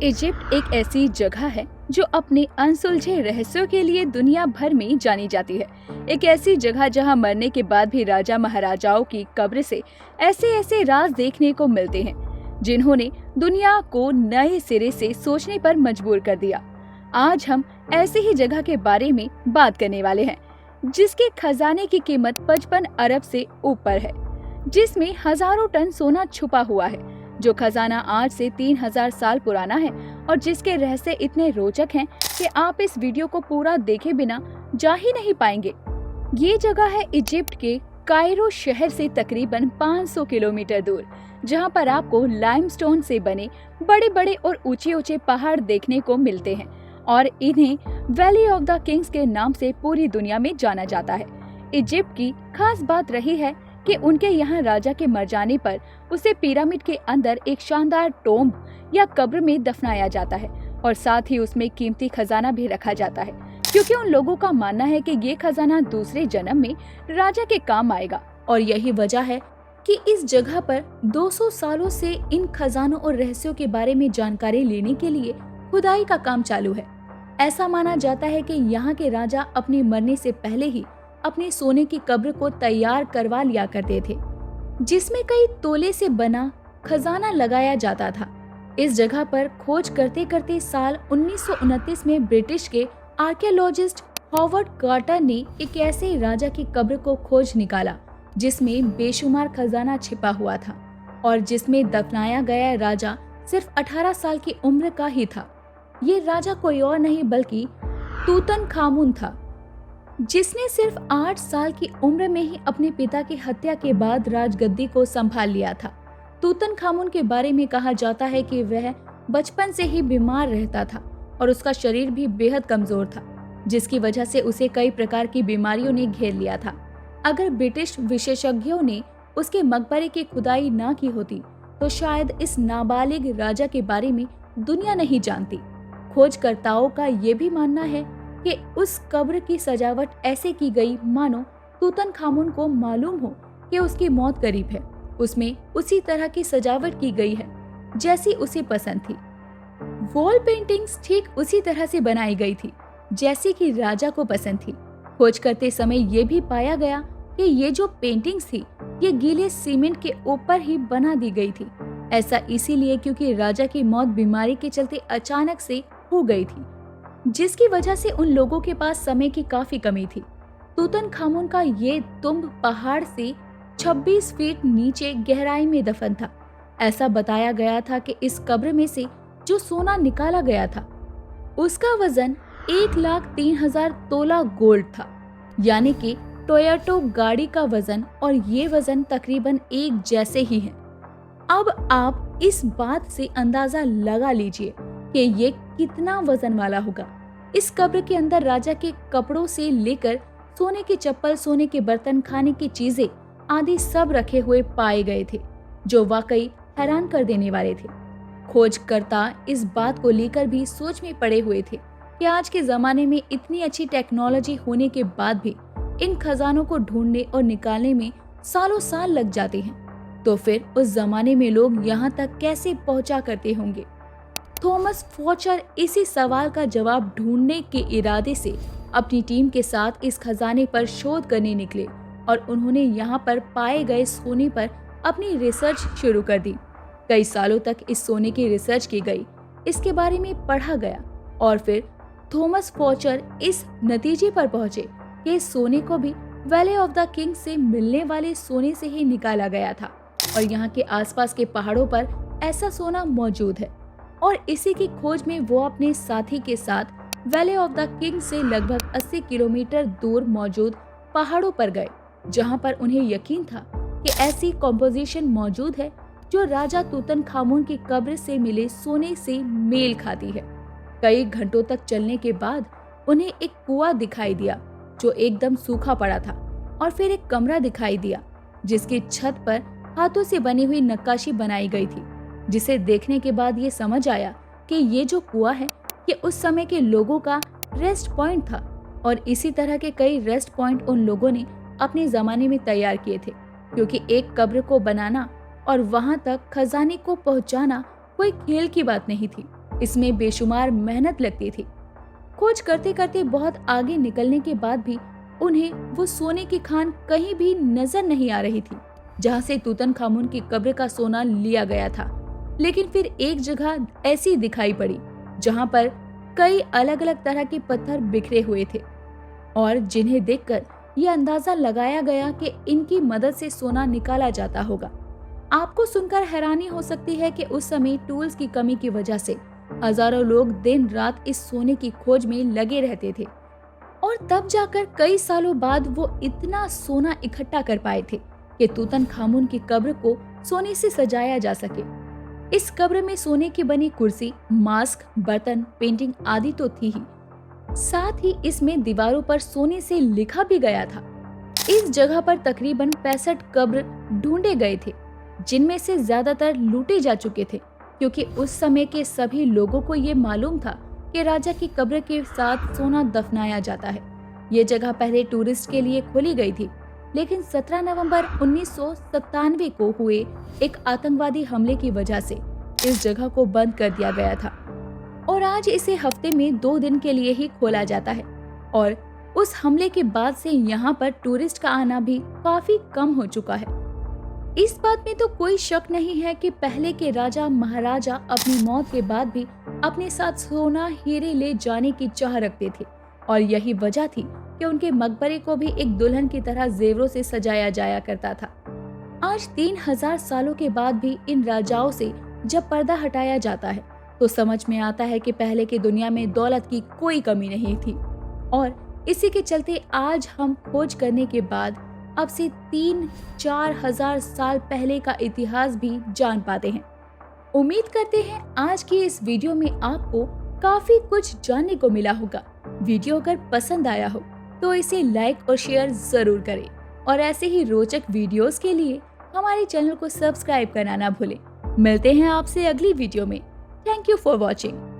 Egypt एक ऐसी जगह है जो अपने अनसुलझे रहस्यों के लिए दुनिया भर में जानी जाती है। एक ऐसी जगह जहां मरने के बाद भी राजा महाराजाओं की कब्र से ऐसे ऐसे राज देखने को मिलते हैं जिन्होंने दुनिया को नए सिरे से सोचने पर मजबूर कर दिया। आज हम ऐसी ही जगह के बारे में बात करने वाले हैं जिसके खजाने की कीमत 55 अरब से ऊपर है, जिसमें हजारों टन सोना छुपा हुआ है, जो खजाना आज से 3000 साल पुराना है और जिसके रहस्य इतने रोचक हैं कि आप इस वीडियो को पूरा देखे बिना जा ही नहीं पाएंगे। ये जगह है इजिप्ट के कायरो शहर से तकरीबन 500 किलोमीटर दूर, जहां पर आपको लाइमस्टोन से बने बड़े बड़े और ऊंचे ऊंचे पहाड़ देखने को मिलते हैं और इन्हें वैली ऑफ द किंग्स के नाम से पूरी दुनिया में जाना जाता है। इजिप्ट की खास बात रही है कि उनके यहाँ राजा के मर जाने पर उसे पिरामिड के अंदर एक शानदार टोम्ब या कब्र में दफनाया जाता है और साथ ही उसमें कीमती खजाना भी रखा जाता है, क्योंकि उन लोगों का मानना है कि ये खजाना दूसरे जन्म में राजा के काम आएगा। और यही वजह है कि इस जगह पर 200 सालों से इन खजानों और रहस्यों के बारे में जानकारी लेने के लिए खुदाई का काम चालू है। ऐसा माना जाता है कि यहाँ के राजा अपने मरने से पहले ही अपने सोने की कब्र को तैयार करवा लिया करते थे, जिसमें कई तोले से बना खजाना लगाया जाता था। इस जगह पर खोज करते करते साल 1929 में ब्रिटिश के आर्कियोलॉजिस्ट हॉवर्ड कार्टर ने एक ऐसे राजा की कब्र को खोज निकाला जिसमें बेशुमार खजाना छिपा हुआ था और जिसमें दफनाया गया राजा सिर्फ 18 साल की उम्र का ही था। ये राजा कोई और नहीं बल्कि तूतनखामुन था, जिसने सिर्फ 8 साल की उम्र में ही अपने पिता की हत्या के बाद राजगद्दी को संभाल लिया था। तूतनखामुन के बारे में कहा जाता है कि वह बचपन से ही बीमार रहता था और उसका शरीर भी बेहद कमजोर था, जिसकी वजह से उसे कई प्रकार की बीमारियों ने घेर लिया था। अगर ब्रिटिश विशेषज्ञों ने उसके मकबरे की खुदाई ना की होती तो शायद इस नाबालिग राजा के बारे में दुनिया नहीं जानती। खोजकर्ताओं का ये भी मानना है कि उस कब्र की सजावट ऐसे की गई मानो तूतनखामुन को मालूम हो कि उसकी मौत करीब है। उसमें उसी तरह की सजावट की गई है जैसी उसे पसंद थी। वॉल पेंटिंग्स ठीक उसी तरह से बनाई गई थी जैसी कि राजा को पसंद थी। खोज करते समय ये भी पाया गया कि ये जो पेंटिंग्स थी ये गीले सीमेंट के ऊपर ही बना दी गई थी। ऐसा इसीलिए क्योंकि राजा की मौत बीमारी के चलते अचानक से हो गई थी, जिसकी वजह से उन लोगों के पास समय की काफी कमी थी। तूतनखामुन का ये तुम्ब पहाड़ से 26 फीट नीचे गहराई में दफन था। ऐसा बताया गया था कि इस कब्र में से जो सोना निकाला गया था उसका वजन 1,03,000 तोला गोल्ड था, यानी कि टोयोटो गाड़ी का वजन, और ये वजन तकरीबन एक जैसे ही है। अब आप इस बात से अंदाजा लगा लीजिए कि ये कितना वजन वाला होगा। इस कब्र के अंदर राजा के कपड़ों से लेकर सोने के चप्पल, सोने के बर्तन, खाने की चीजें आदि सब रखे हुए पाए गए थे, जो वाकई हैरान कर देने वाले थे। खोजकर्ता इस बात को लेकर भी सोच में पड़े हुए थे कि आज के जमाने में इतनी अच्छी टेक्नोलॉजी होने के बाद भी इन खजानों को ढूंढने और निकालने में सालों साल लग जाते हैं, तो फिर उस जमाने में लोग यहाँ तक कैसे पहुँचा करते होंगे। थॉमस फॉचर इसी सवाल का जवाब ढूंढने के इरादे से अपनी टीम के साथ इस खजाने पर शोध करने निकले और उन्होंने यहाँ पर पाए गए सोने पर अपनी रिसर्च शुरू कर दी। कई सालों तक इस सोने की रिसर्च की गई, इसके बारे में पढ़ा गया और फिर थॉमस फॉचर इस नतीजे पर पहुंचे कि इस सोने को भी वैली ऑफ द किंग्स से मिलने वाले सोने से ही निकाला गया था और यहाँ के आसपास के पहाड़ों पर ऐसा सोना मौजूद है। और इसी की खोज में वो अपने साथी के साथ वैली ऑफ द किंग्स से लगभग 80 किलोमीटर दूर मौजूद पहाड़ों पर गए, जहाँ पर उन्हें यकीन था कि ऐसी कॉम्पोजिशन मौजूद है जो राजा तूतनखामुन की कब्र से मिले सोने से मेल खाती है। कई घंटों तक चलने के बाद उन्हें एक कुआं दिखाई दिया जो एकदम सूखा पड़ा था और फिर एक कमरा दिखाई दिया जिसकी छत पर हाथों से बनी हुई नक्काशी बनाई गई थी, जिसे देखने के बाद ये समझ आया कि ये जो कुआं है ये उस समय के लोगों का रेस्ट पॉइंट था और इसी तरह के कई रेस्ट पॉइंट उन लोगों ने अपने जमाने में तैयार किए थे, क्योंकि एक कब्र को बनाना और वहां तक खजाने को पहुंचाना कोई खेल की बात नहीं थी। इसमें बेशुमार मेहनत लगती थी। खोज करते करते बहुत आगे निकलने के बाद भी उन्हें वो सोने की खान कहीं भी नजर नहीं आ रही थी जहाँ से तूतनखामुन की कब्र का सोना लिया गया था। लेकिन फिर एक जगह ऐसी दिखाई पड़ी जहाँ पर कई अलग अलग तरह के पत्थर बिखरे हुए थे और जिन्हें देखकर ये अंदाजा लगाया गया कि इनकी मदद से सोना निकाला जाता होगा। आपको सुनकर हैरानी हो सकती है कि उस समय टूल्स की कमी की वजह से हजारों लोग दिन रात इस सोने की खोज में लगे रहते थे और तब जाकर कई सालों बाद वो इतना सोना इकट्ठा कर पाए थे कि तूतनखामुन की कब्र को सोने से सजाया जा सके। इस कब्र में सोने की बनी कुर्सी, मास्क, बर्तन, पेंटिंग आदि तो थी ही, साथ ही इसमें दीवारों पर सोने से लिखा भी गया था। इस जगह पर तकरीबन 65 कब्र ढूंढे गए थे, जिनमें से ज्यादातर लूटे जा चुके थे क्योंकि उस समय के सभी लोगों को ये मालूम था कि राजा की कब्र के साथ सोना दफनाया जाता है। ये जगह पहले टूरिस्ट के लिए खोली गई थी, लेकिन 17 नवंबर 1997 को हुए एक आतंकवादी हमले की वजह से इस जगह को बंद कर दिया गया था और आज इसे हफ्ते में 2 दिन के लिए ही खोला जाता है। और उस हमले के बाद से यहाँ पर टूरिस्ट का आना भी काफी कम हो चुका है। इस बात में तो कोई शक नहीं है कि पहले के राजा महाराजा अपनी मौत के बाद भी अपने साथ सोना हीरे ले जाने की चाह रखते थे और यही वजह थी कि उनके मकबरे को भी एक दुल्हन की तरह जेवरों से सजाया जाया करता था। आज 3000 सालों के बाद भी इन राजाओं से जब पर्दा हटाया जाता है तो समझ में आता है कि पहले की दुनिया में दौलत की कोई कमी नहीं थी और इसी के चलते आज हम खोज करने के बाद अब से 3-4 हजार साल पहले का इतिहास भी जान पाते हैं। उम्मीद करते हैं आज की इस वीडियो में आपको काफी कुछ जानने को मिला होगा। वीडियो अगर पसंद आया हो तो इसे लाइक और शेयर जरूर करें और ऐसे ही रोचक वीडियोस के लिए हमारे चैनल को सब्सक्राइब करना ना भूलें। मिलते हैं आपसे अगली वीडियो में। Thank you for watching.